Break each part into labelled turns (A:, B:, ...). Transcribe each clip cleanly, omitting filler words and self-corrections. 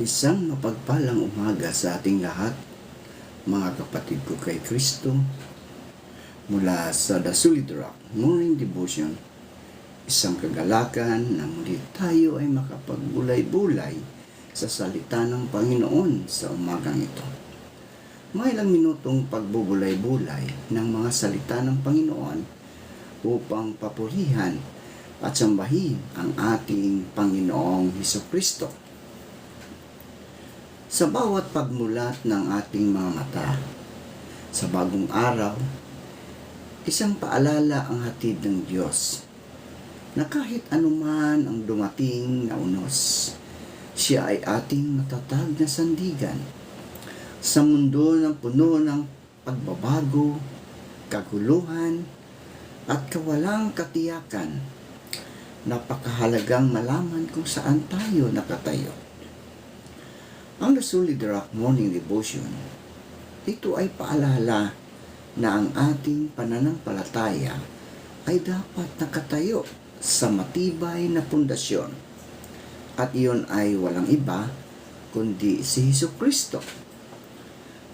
A: Isang mapagpalang umaga sa ating lahat, mga kapatid ko kay Kristo, mula sa The Solid Rock Morning Devotion, isang kagalakan na muli tayo ay makapagbulay-bulay sa salita ng Panginoon sa umagang ito. Mga ilang minutong pagbubulay-bulay ng mga salita ng Panginoon upang papurihan at sambahin ang ating Panginoong Hesukristo. Sa bawat pagmulat ng ating mga mata, sa bagong araw, isang paalala ang hatid ng Diyos na kahit anuman ang dumating na unos, siya ay ating matatag na sandigan. Sa mundo ng puno ng pagbabago, kaguluhan, at kawalang katiyakan, napakahalagang malaman kung saan tayo nakatayo. Ang The Solid Rock Morning Devotion, ito ay paalala na ang ating pananampalataya ay dapat nakatayo sa matibay na pundasyon. At iyon ay walang iba kundi si Hesukristo.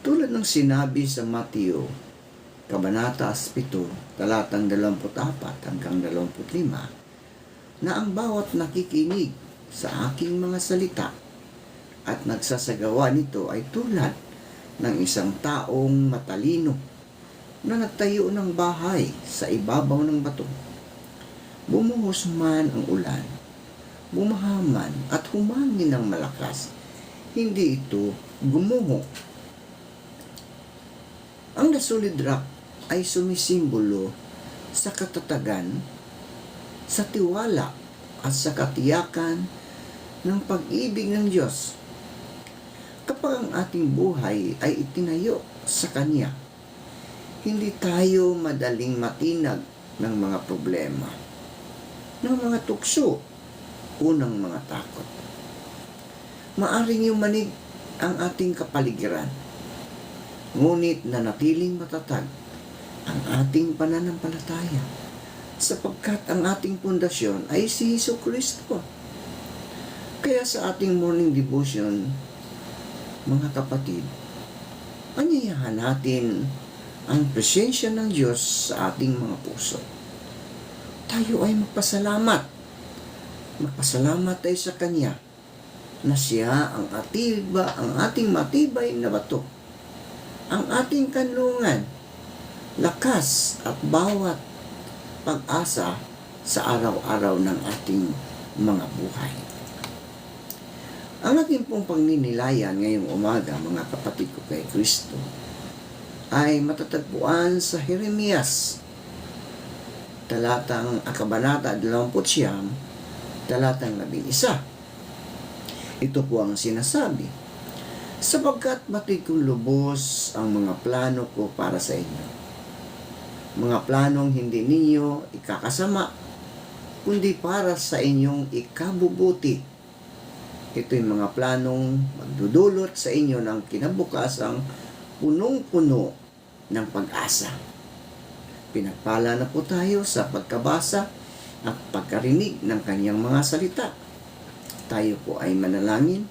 A: Tulad ng sinabi sa Mateo, Kabanata 7, talatang 24 hanggang 25, na ang bawat nakikinig sa aking mga salita at nagsasagawa nito ay tulad ng isang taong matalino na nagtayo ng bahay sa ibabaw ng bato. Bumuhos man ang ulan, bumahaman at humangin ng malakas, hindi ito gumuho. Ang The Solid Rock ay sumisimbolo sa katatagan, sa tiwala at sa katiyakan ng pag-ibig ng Diyos. Kapag ang ating buhay ay itinayo sa Kanya, hindi tayo madaling matinag ng mga problema, ng mga tukso o ng mga takot. Maaring yumanig ang ating kapaligiran, ngunit nanatiling matatag ang ating pananampalataya, sapagkat ang ating pundasyon ay si Hesukristo. Kaya sa ating morning devotion, mga kapatid, anyayahan natin ang presensya ng Diyos sa ating mga puso. Tayo ay magpasalamat. Magpasalamat tayo sa Kanya na siya ang ating matibay na bato, ang ating kanlungan, lakas at bawat pag-asa sa araw-araw ng ating mga buhay. Ang ating pong pagninilayan ngayong umaga, mga kapatid ko kay Kristo, ay matatagpuan sa Jeremias, Kabanata 29, talatang 11. Ito po ang sinasabi, sapagkat batid kong lubos ang mga plano ko para sa inyo. Mga planong hindi ninyo ikakasama, kundi para sa inyong ikabubuti. Ito'y mga planong magdudulot sa inyo ng kinabukasang punong-puno ng pag-asa. Pinagpala na po tayo sa pagkabasa at pagkarinig ng kanyang mga salita. Tayo po ay manalangin.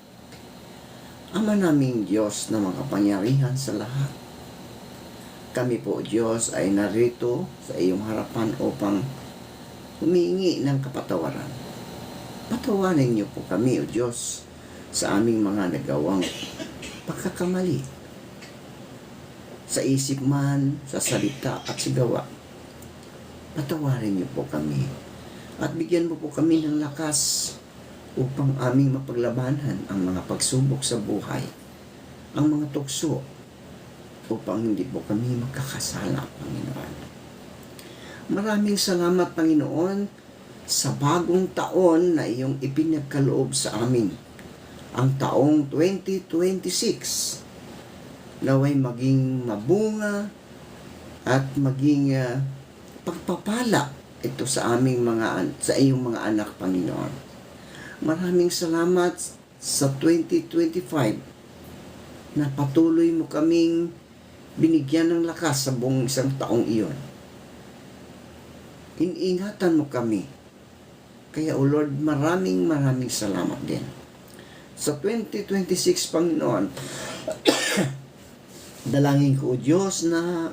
A: Ama naming Diyos na makapangyarihan sa lahat, kami po, Diyos, ay narito sa iyong harapan upang humingi ng kapatawaran. Patawarin niyo po kami, O Diyos, sa aming mga nagawang pagkakamali, sa isip man, sa salita at sa gawa. Patawarin niyo po kami at bigyan mo po kami ng lakas upang aming mapaglabanan ang mga pagsubok sa buhay, ang mga tukso, upang hindi po kami magkakasala, Panginoon. Maraming salamat, Panginoon, sa bagong taon na iyong ipinagkaloob sa amin, ang taong 2026, naway maging mabunga at maging pagpapala ito sa iyong mga anak, Panginoon. Maraming salamat sa 2025 na patuloy mo kaming binigyan ng lakas sa buong isang taong iyon. Iningatan mo kami. Kaya, O Lord, maraming salamat din. Sa 2026, Panginoon, dalangin ko, O Diyos, na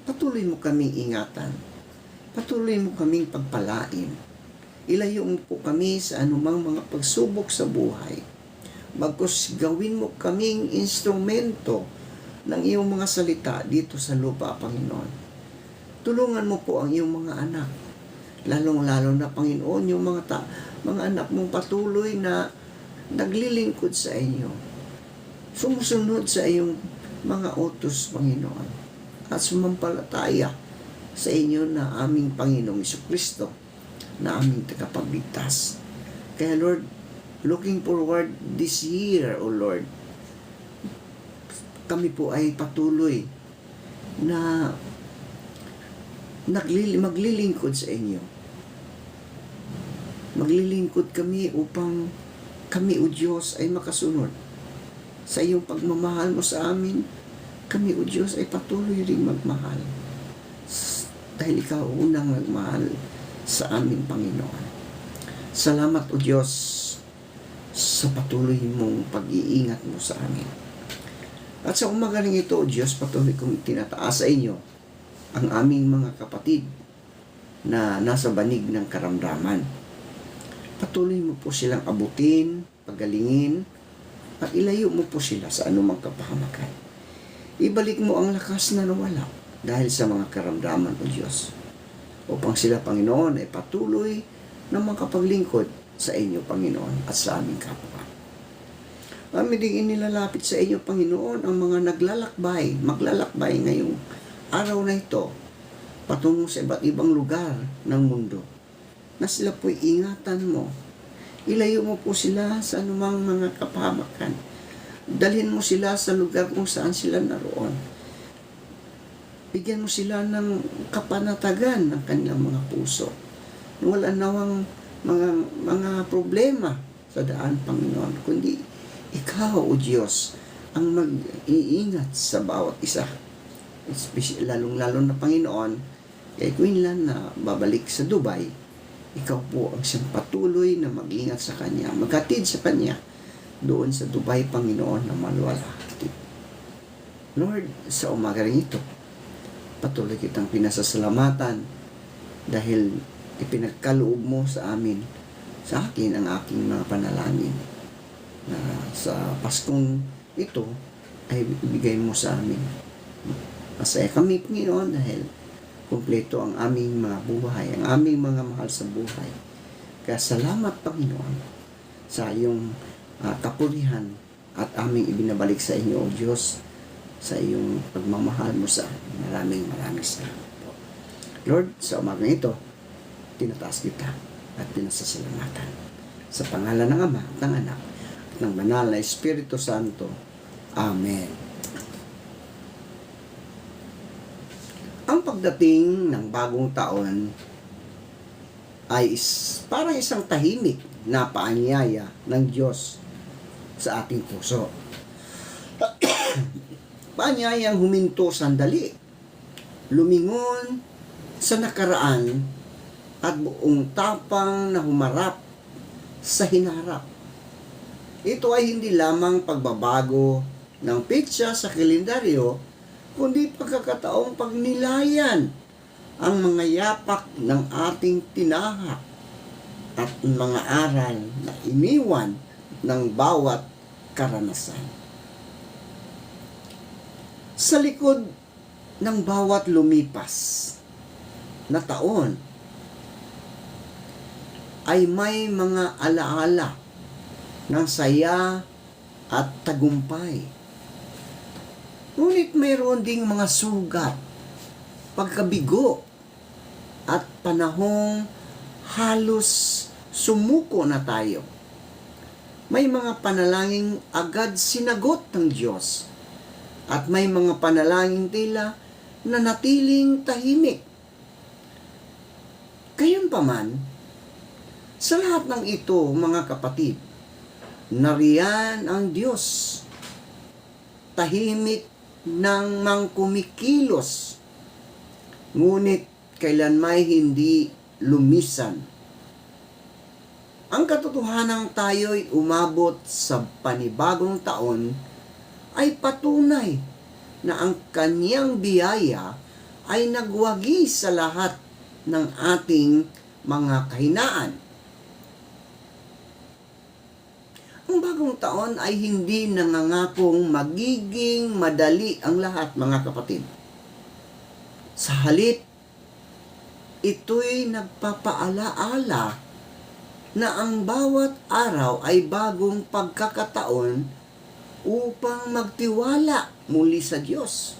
A: patuloy mo kaming ingatan. Patuloy mo kaming pagpalain. Ilayo mo po kami sa anumang mga pagsubok sa buhay. Bagkus gawin mo kaming instrumento ng iyong mga salita dito sa lupa, Panginoon. Tulungan mo po ang iyong mga anak. Lalong-lalo na, Panginoon, yung mga anak mong patuloy na naglilingkod sa inyo. Sumusunod sa iyong mga utos, Panginoon. At sumampalataya sa inyo na aming Panginoong Jesucristo, na aming tagapagligtas. Kaya Lord, looking forward this year, O Lord, kami po ay patuloy na maglilingkod sa inyo. Maglilingkod kami upang kami, O Diyos, ay makasunod sa iyong pagmamahal mo sa amin. Kami, O Diyos, ay patuloy ring magmahal. Dahil ikaw unang nagmahal sa aming Panginoon. Salamat, O Diyos, sa patuloy mong pag-iingat mo sa amin. At sa umagaling ito, O Diyos, patuloy kong tinataas sa inyo ang aming mga kapatid na nasa banig ng karamdaman. Patuloy mo po silang abutin, pagalingin, at ilayo mo po sila sa anumang kapahamakan. Ibalik mo ang lakas na nawala dahil sa mga karamdaman, O Diyos, upang sila, Panginoon, ay patuloy na makapaglingkod sa inyo, Panginoon, at sa aming kapwa. Kami din inilalapit sa inyo, Panginoon, ang mga maglalakbay ngayong araw na ito patungo sa iba't ibang lugar ng mundo, na sila po'y ingatan mo. Ilayo mo po sila sa anumang mga kapahamakan. Dalhin mo sila sa lugar kung saan sila naroon. Bigyan mo sila ng kapanatagan ng kanilang mga puso. Wala nawang mga problema sa daan, Panginoon, kundi ikaw, O Diyos, ang mag-iingat sa bawat isa. Lalong-lalo na, Panginoon, kay Quinlan na babalik sa Dubai, ikaw po ang siyang patuloy na mag-ingat sa kanya, maghatid sa kanya doon sa Dubai, Panginoon, na maluwalhati. Lord, sa umaga rin ito, patuloy kitang pinasasalamatan dahil ipinagkaloob mo sa amin, sa akin, ang aking mga panalangin, na sa Paskong ito ay ibigay mo sa amin. Masaya kami, Panginoon, dahil kumpleto ang aming mga buhay, ang aming mga mahal sa buhay. Kaya salamat, Panginoon, sa iyong kapurihan at aming ibinabalik sa inyo, O Diyos, sa iyong pagmamahal mo sa amin. Maraming salamat po. Lord, sa umagang ito, tinataas kita at pinasasalamatan. Sa pangalan ng Ama at ng Anak at ng Banal na Espiritu Santo. Amen. Ang pagdating ng bagong taon ay parang isang tahimik na paanyaya ng Diyos sa ating puso. Paanyayang huminto sandali, lumingon sa nakaraan at buong tapang na humarap sa hinarap. Ito ay hindi lamang pagbabago ng pitsa sa kalendaryo, kundi pagkakataong pagnilayan ang mga yapak ng ating tinahak at mga aral na iniwan ng bawat karanasan. Sa likod ng bawat lumipas na taon ay may mga alaala ng saya at tagumpay. Ngunit mayroon ding mga sugat, pagkabigo, at panahong halos sumuko na tayo. May mga panalangin agad sinagot ng Diyos, at may mga panalangin tila na natiling tahimik. Gayunpaman, sa lahat ng ito, mga kapatid, nariyan ang Diyos, tahimik nang mangkumikilos, ngunit kailanmay hindi lumisan. Ang katotohanang tayo'y umabot sa panibagong taon ay patunay na ang kanyang biyaya ay nagwagi sa lahat ng ating mga kahinaan. Ang bagong taon ay hindi nangangakong magiging madali ang lahat, mga kapatid. Sa halip, ito'y nagpapaalaala na ang bawat araw ay bagong pagkakataon upang magtiwala muli sa Diyos.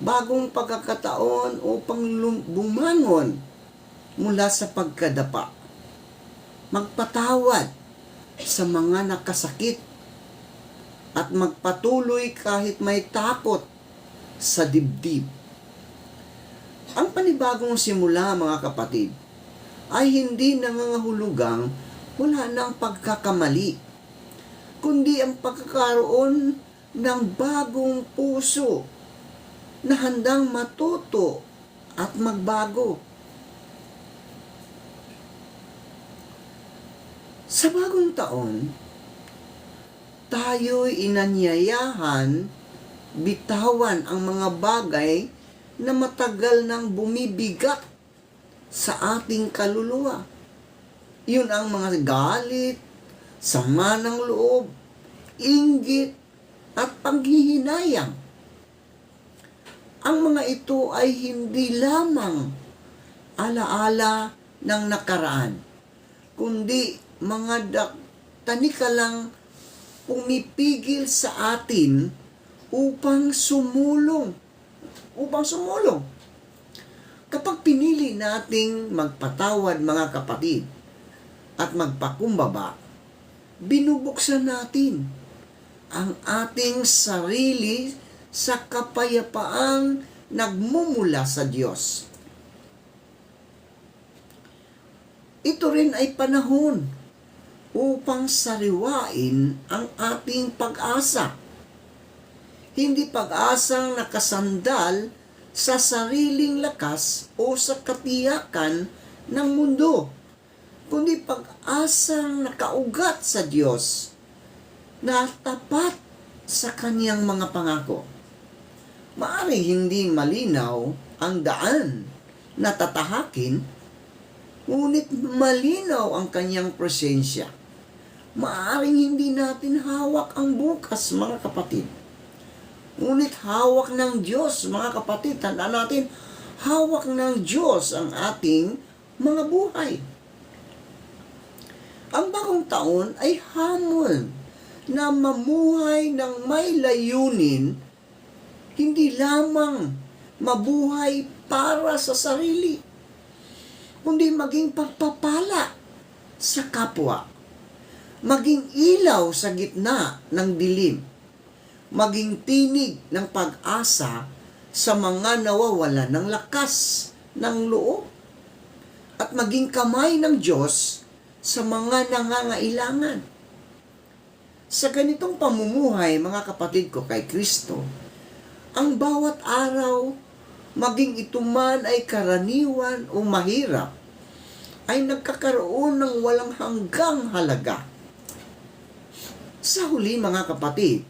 A: Bagong pagkakataon upang bumangon mula sa pagkadapa. Magpatawad sa mga nakasakit at magpatuloy kahit may takot sa dibdib. Ang panibagong simula, mga kapatid, ay hindi nangangahulugang wala ng pagkakamali, kundi ang pagkakaroon ng bagong puso na handang matuto at magbago. Sa bagong taon, tayo'y inanyayahan bitawan ang mga bagay na matagal nang bumibigat sa ating kaluluwa. Yun ang mga galit, sama ng loob, inggit, at panghihinayang. Ang mga ito ay hindi lamang alaala ng nakaraan, kundi mga tanikalang pumipigil sa atin upang sumulong. Kapag pinili nating magpatawad, mga kapatid, at magpakumbaba, binubuksan natin ang ating sarili sa kapayapaang nagmumula sa Diyos. Ito rin ay panahon upang sariwain ang ating pag-asa. Hindi pag-asang nakasandal sa sariling lakas o sa katiyakan ng mundo, kundi pag-asang nakaugat sa Diyos na tapat sa Kanyang mga pangako. Maaring hindi malinaw ang daan na tatahakin, ngunit malinaw ang Kanyang presensya. Maaring hindi natin hawak ang bukas, mga kapatid. Ngunit hawak ng Diyos, mga kapatid. Tandaan natin, hawak ng Diyos ang ating mga buhay. Ang bagong taon ay hamon na mamuhay ng may layunin, hindi lamang mabuhay para sa sarili, kundi maging pagpapala sa kapwa, maging ilaw sa gitna ng dilim, maging tinig ng pag-asa sa mga nawawalan ng lakas ng loob, at maging kamay ng Diyos sa mga nangangailangan. Sa ganitong pamumuhay, mga kapatid ko kay Kristo, ang bawat araw, maging ito man ay karaniwan o mahirap, ay nagkakaroon ng walang hanggang halaga. Sa huli, mga kapatid,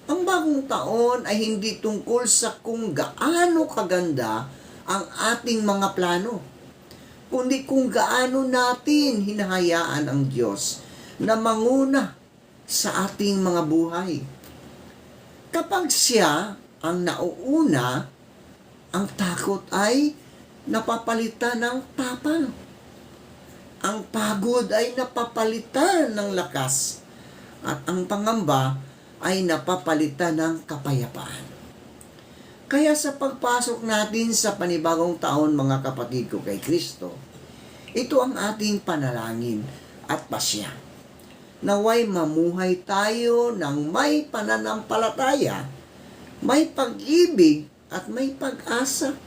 A: ang bagong taon ay hindi tungkol sa kung gaano kaganda ang ating mga plano, kundi kung gaano natin hinahayaan ang Diyos na manguna sa ating mga buhay. Kapag Siya ang nauuna, ang takot ay napapalitan ng tapang. Ang pagod ay napapalitan ng lakas. At ang pangamba ay napapalitan ng kapayapaan. Kaya sa pagpasok natin sa panibagong taon, mga kapatid ko kay Kristo, ito ang ating panalangin at pasya. Naway mamuhay tayo ng may pananampalataya, may pag-ibig at may pag-asa.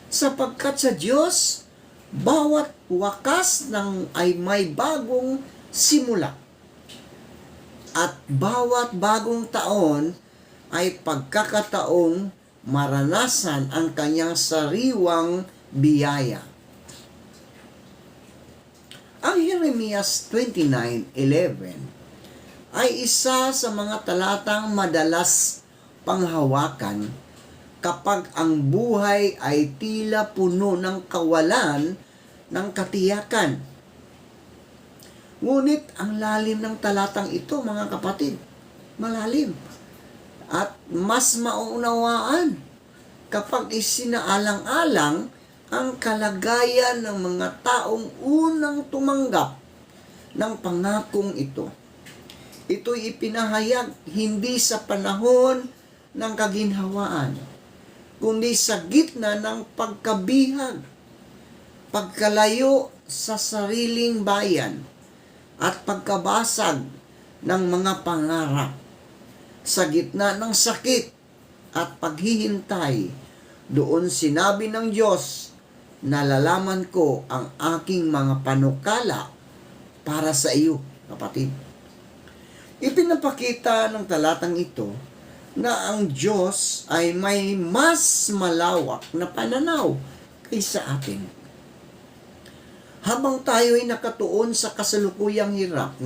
A: Sapagkat sa Diyos, bawat wakas ay may bagong simula. At bawat bagong taon ay pagkakataong maranasan ang kanyang sariwang biyaya. Ang Jeremias 29:11 ay isa sa mga talatang madalas panghawakan kapag ang buhay ay tila puno ng kawalan ng katiyakan. Ngunit ang lalim ng talatang ito, mga kapatid, malalim at mas mauunawaan kapag isinaalang-alang ang kalagayan ng mga taong unang tumanggap ng pangakong ito. Ito'y ipinahayag hindi sa panahon ng kaginhawaan, kundi sa gitna ng pagkabihag, pagkalayo sa sariling bayan, at pagkabasag ng mga pangarap. Sa gitna ng sakit at paghihintay, doon sinabi ng Diyos, nalalaman ko ang aking mga panukala para sa iyo, kapatid. Ipinapakita ng talatang ito na ang Diyos ay may mas malawak na pananaw kaysa atin. Habang tayo ay nakatuon sa kasalukuyang hirap,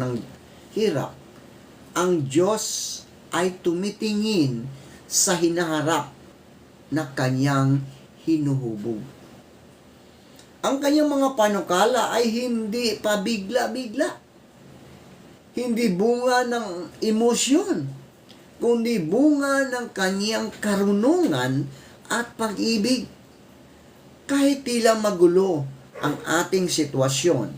A: ang Diyos ay tumitingin sa hinaharap na kanyang hinuhubog. Ang kanyang mga panukala ay hindi pabigla-bigla. Hindi bunga ng emosyon, kundi bunga ng kanyang karunungan at pag-ibig. Kahit tila magulo ang ating sitwasyon,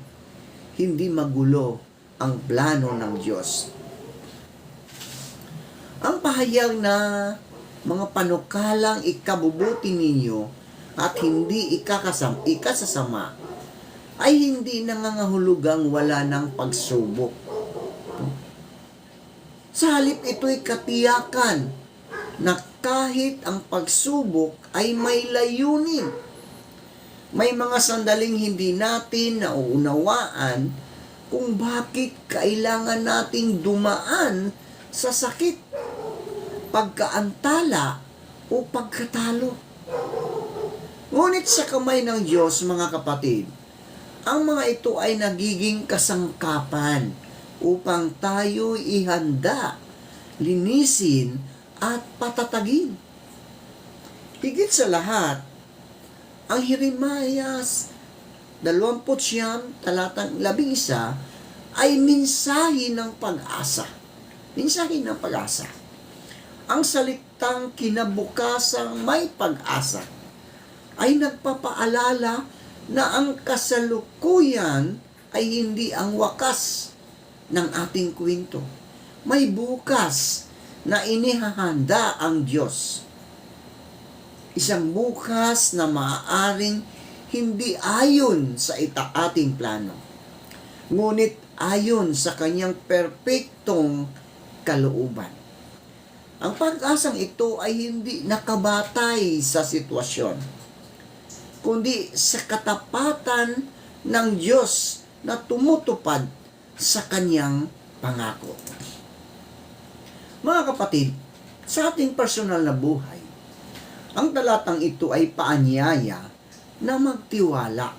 A: hindi magulo ang plano ng Diyos. Ang pahayag na mga panukalang ikabubuti ninyo at hindi ikasasama ay hindi nangangahulugang wala ng pagsubok. Sa halip ito'y katiyakan na kahit ang pagsubok ay may layunin. May mga sandaling hindi natin nauunawaan kung bakit kailangan nating dumaan sa sakit, pagkaantala o pagkatalo. Ngunit sa kamay ng Diyos, mga kapatid, ang mga ito ay nagiging kasangkapan upang tayo ihanda, linisin, at patatagin. Higit sa lahat, ang Jeremias 29, talatang 11, ay mensahe ng pag-asa. Mensahe ng pag-asa. Ang salitang kinabukasang may pag-asa ay nagpapaalala na ang kasalukuyan ay hindi ang wakas ng ating kwento. May bukas na inihahanda ang Diyos. Isang bukas na maaaring hindi ayon sa ating plano, ngunit ayon sa kanyang perpektong kalooban. Ang pag-asang ito ay hindi nakabatay sa sitwasyon, kundi sa katapatan ng Diyos na tumutupad sa kanyang pangako. Mga kapatid, sa ating personal na buhay, ang talatang ito ay paanyaya na magtiwala.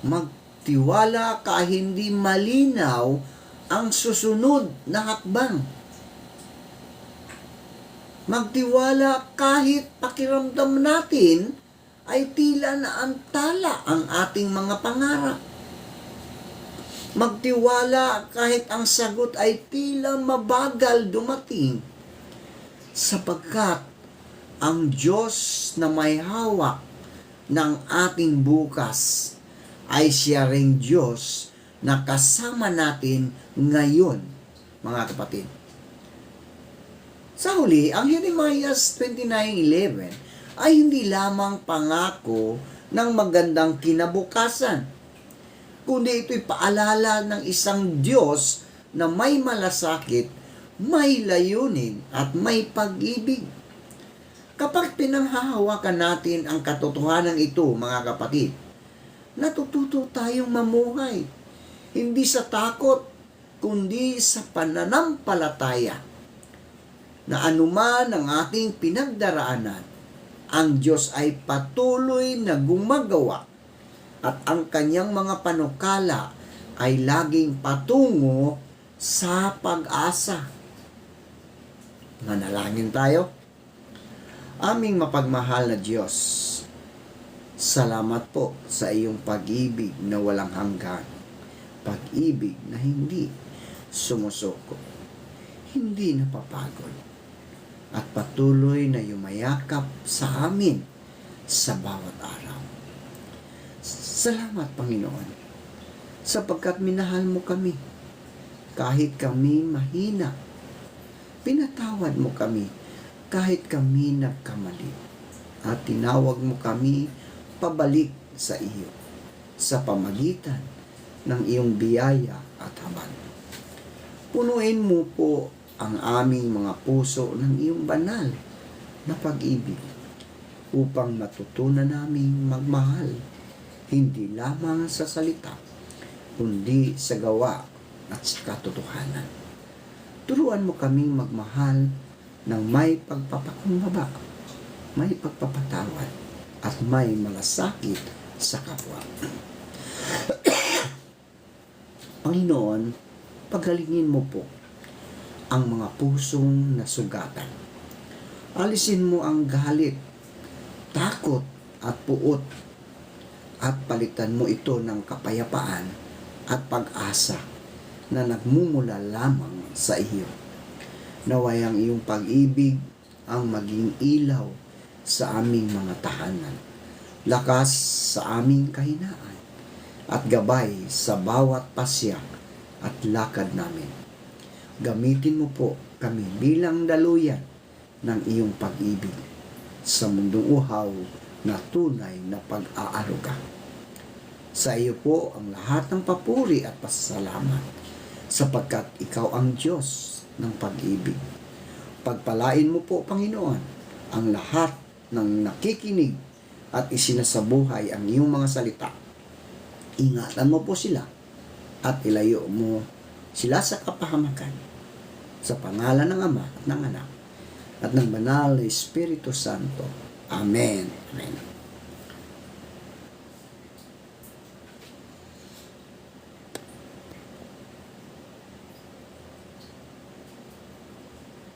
A: Magtiwala kahit hindi malinaw ang susunod na hakbang. Magtiwala kahit pakiramdam natin ay tila naantala ang ating mga pangarap. Magtiwala kahit ang sagot ay tila mabagal dumating, sapagkat ang Diyos na may hawak ng ating bukas ay siya ring Diyos na kasama natin ngayon, mga kapatid. Sa huli, ang Jeremias 29:11 ay hindi lamang pangako ng magandang kinabukasan, kundi ito'y paalala ng isang Diyos na may malasakit, may layunin, at may pag-ibig. Kapag pinanghahawakan natin ang katotohanan ito, mga kapatid, natututo tayong mamuhay, hindi sa takot, kundi sa pananampalataya, na anuman ang ating pinagdaraanan, ang Diyos ay patuloy na gumagawa at ang kanyang mga panukala ay laging patungo sa pag-asa. Manalangin tayo. Aming mapagmahal na Diyos, salamat po sa iyong pag-ibig na walang hanggan. Pag-ibig na hindi sumusuko, hindi napapagod, at patuloy na yumayakap sa amin sa bawat araw. Salamat, Panginoon, sapagkat minahal mo kami. Kahit kami mahina, pinatawad mo kami kahit kami nagkamali, at tinawag mo kami pabalik sa iyo sa pamagitan ng iyong biyaya at habag. Punuin mo po ang aming mga puso ng iyong banal na pag-ibig upang matutunan naming magmahal, hindi lamang sa salita, kundi sa gawa at sa katotohanan. Turuan mo kaming magmahal ng may pagpapakumbaba, may pagpapatawad, at may malasakit sa kapwa. Panginoon, pagalingin mo po ang mga pusong nasugatan. Alisin mo ang galit, takot, at puot, at palitan mo ito ng kapayapaan at pag-asa na nagmumula lamang sa iyo. Naway ang iyong pag-ibig ang maging ilaw sa aming mga tahanan, lakas sa aming kahinaan, at gabay sa bawat pasya at lakad namin. Gamitin mo po kami bilang daluyan ng iyong pag-ibig sa mundong uhaw na tunay na pag-aaruga. Sa iyo po ang lahat ng papuri at pasasalamat, sapagkat ikaw ang Diyos ng pag-ibig. Pagpalain mo po, Panginoon, ang lahat ng nakikinig at isinasabuhay ang iyong mga salita. Ingatan mo po sila at ilayo mo sila sa kapahamakan. Sa pangalan ng Ama at ng Anak at ng Banal na Espiritu Santo. Amen. Amen.